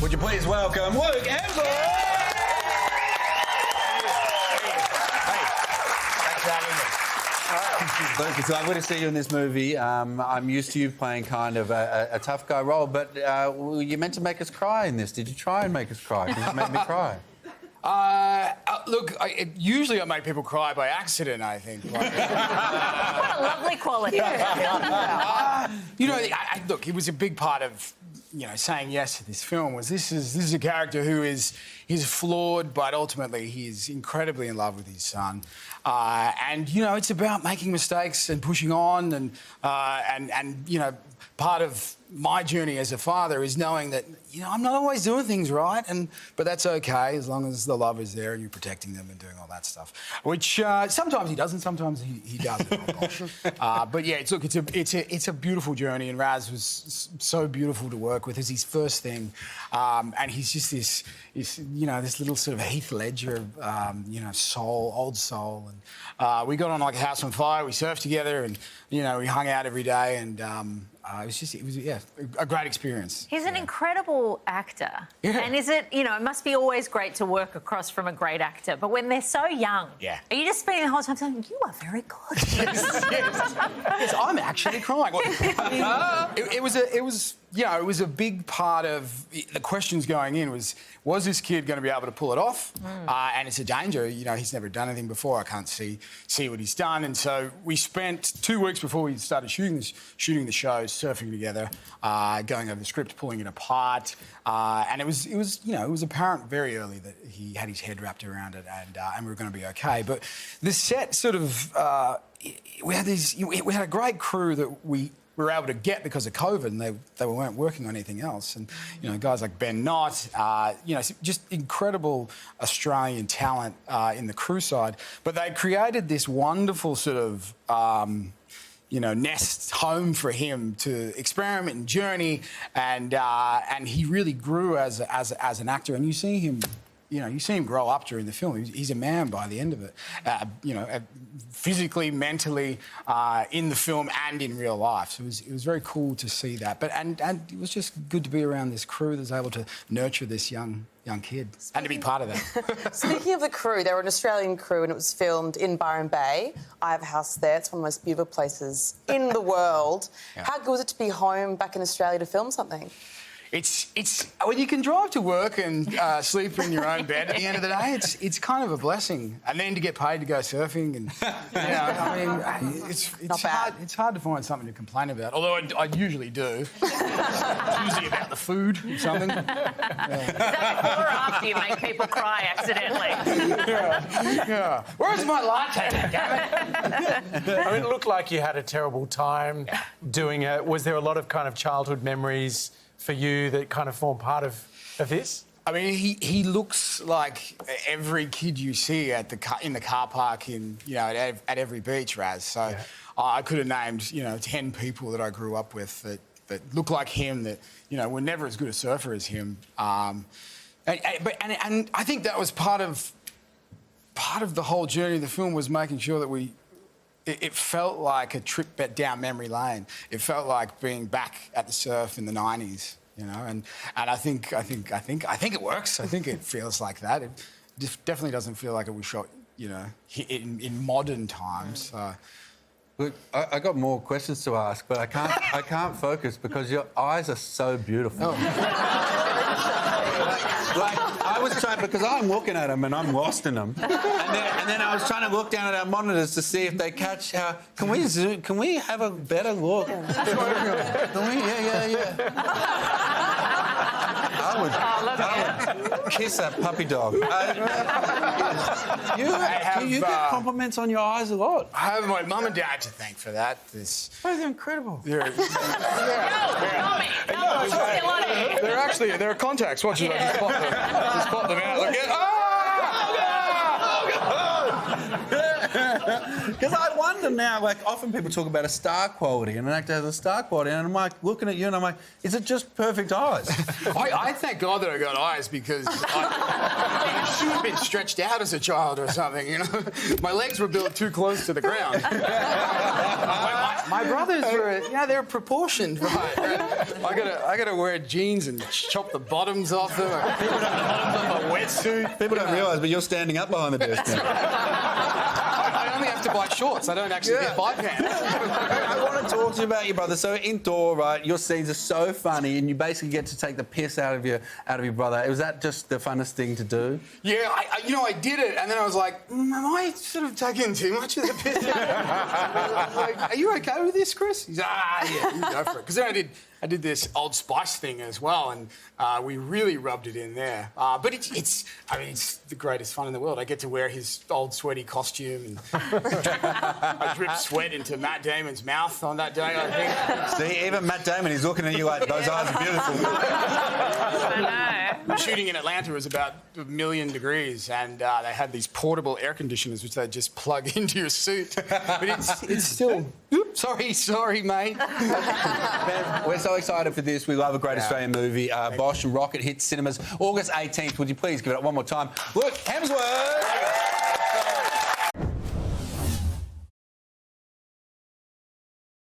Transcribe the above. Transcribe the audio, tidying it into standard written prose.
Would you please welcome Luke Hemsworth? Thanks for having me. Luke, it's lovely to see you in this movie. I'm used to you playing kind of a tough guy role, but you meant to make us cry in this. Did you try and make us cry? Because you made me cry. Look, usually I make people cry by accident, I think. What a lovely quality. Look, it was a big part of, saying yes to this film was this is a character who he's flawed, but ultimately he's incredibly in love with his son. And it's about making mistakes and pushing on and part of my journey as a father is knowing that, I'm not always doing things right, but that's okay as long as the love is there and you're protecting them and doing all that stuff. Which sometimes he doesn't, sometimes he does. But yeah, it's a beautiful journey, and Raz was so beautiful to work with. It's his first thing, and he's just this little sort of Heath Ledger, old soul. And we got on like a house on fire. We surfed together, and we hung out every day, and it was a great experience. He's an incredible actor. Yeah. And is it, it must be always great to work across from a great actor, but when they're so young, are you just spending the whole time saying, you are very good? Yes, I'm actually crying. It was a big part of the questions going in was this kid going to be able to pull it off? And it's a danger. He's never done anything before. I can't see what he's done. And so we spent 2 weeks before we started shooting the show, surfing together, going over the script, pulling it apart. And it was apparent very early that he had his head wrapped around it, and we were going to be okay. But the set sort of we had a great crew that we were able to get because of COVID, and they weren't working on anything else. And guys like Ben Knott, just incredible Australian talent in the crew side. But they created this wonderful sort of nest home for him to experiment and journey, and he really grew as an actor. And you see him. You see him grow up during the film. He's a man by the end of it, physically, mentally, in the film and in real life. So it was very cool to see that. But and it was just good to be around this crew that was able to nurture this young kid and to be part of that. Speaking of the crew, they were an Australian crew and it was filmed in Byron Bay. I have a house there. It's one of the most beautiful places in the world. Yeah. How good was it to be home back in Australia to film something? It's when you can drive to work and sleep in your own bed at the end of the day, it's kind of a blessing. And then to get paid to go surfing, and it's hard. It's hard to find something to complain about. Although I usually do. It's usually about the food or something. Is that before or after you make people cry accidentally? Yeah. Where's my latte? Damn it? I mean, it looked like you had a terrible time doing it. Was there a lot of kind of childhood memories for you that kind of form part of this? I mean, he looks like every kid you see in the car park at every beach, Raz. So I could have named 10 people that I grew up with that look like him, that were never as good a surfer as him. And I think that was part of the whole journey of the film, was making sure that it felt like a trip down memory lane. It felt like being back at the surf in the 90s, and I think it works. I think it feels like that. It definitely doesn't feel like it was shot, in modern times. Look, I got more questions to ask, but I can't focus because your eyes are so beautiful. I was trying, because I'm looking at them and I'm lost in them, and then I was trying to look down at our monitors to see if they catch how. Can we zoom? Can we have a better look? Can we? Yeah. I would kiss that puppy dog. You get compliments on your eyes a lot. I have my mum and dad to thank for that. They're incredible. They're contacts. Watch it. Just pop them out. Look at, Because I wonder now, like, often people talk about a star quality, and an actor has a star quality, and I'm like looking at you, and I'm like, is it just perfect eyes? I thank God that I got eyes because I should have been stretched out as a child or something, you know. My legs were built too close to the ground. My brothers were, you know, they're proportioned, right? I gotta wear jeans and chop the bottoms off them, the bottoms of my wetsuit. People don't realise, but you're standing up behind the desk now. I only have to buy shorts. I don't actually get buy pants. I want to talk to you about your brother. So in Thor, right, your scenes are so funny, and you basically get to take the piss out of your brother. Was that just the funnest thing to do? Yeah, I did it, and then I was like, am I sort of taking too much of the piss? Like, are you okay with this, Chris? He's yeah, you go for it. Because then I did this Old Spice thing as well, and we really rubbed it in there. But it's the greatest fun in the world. I get to wear his old sweaty costume, and I drip sweat into Matt Damon's mouth on that day, I think. See, even Matt Damon is looking at you like, those eyes are beautiful. I know. Shooting in Atlanta was about 1 million degrees, and they had these portable air conditioners which they just plug into your suit. But it's still... Oops, sorry, mate. Man, we're so excited for this. We love a great Australian movie. Bosch and Rocket hits cinemas August 18th. Would you please give it up one more time? Look, Hemsworth!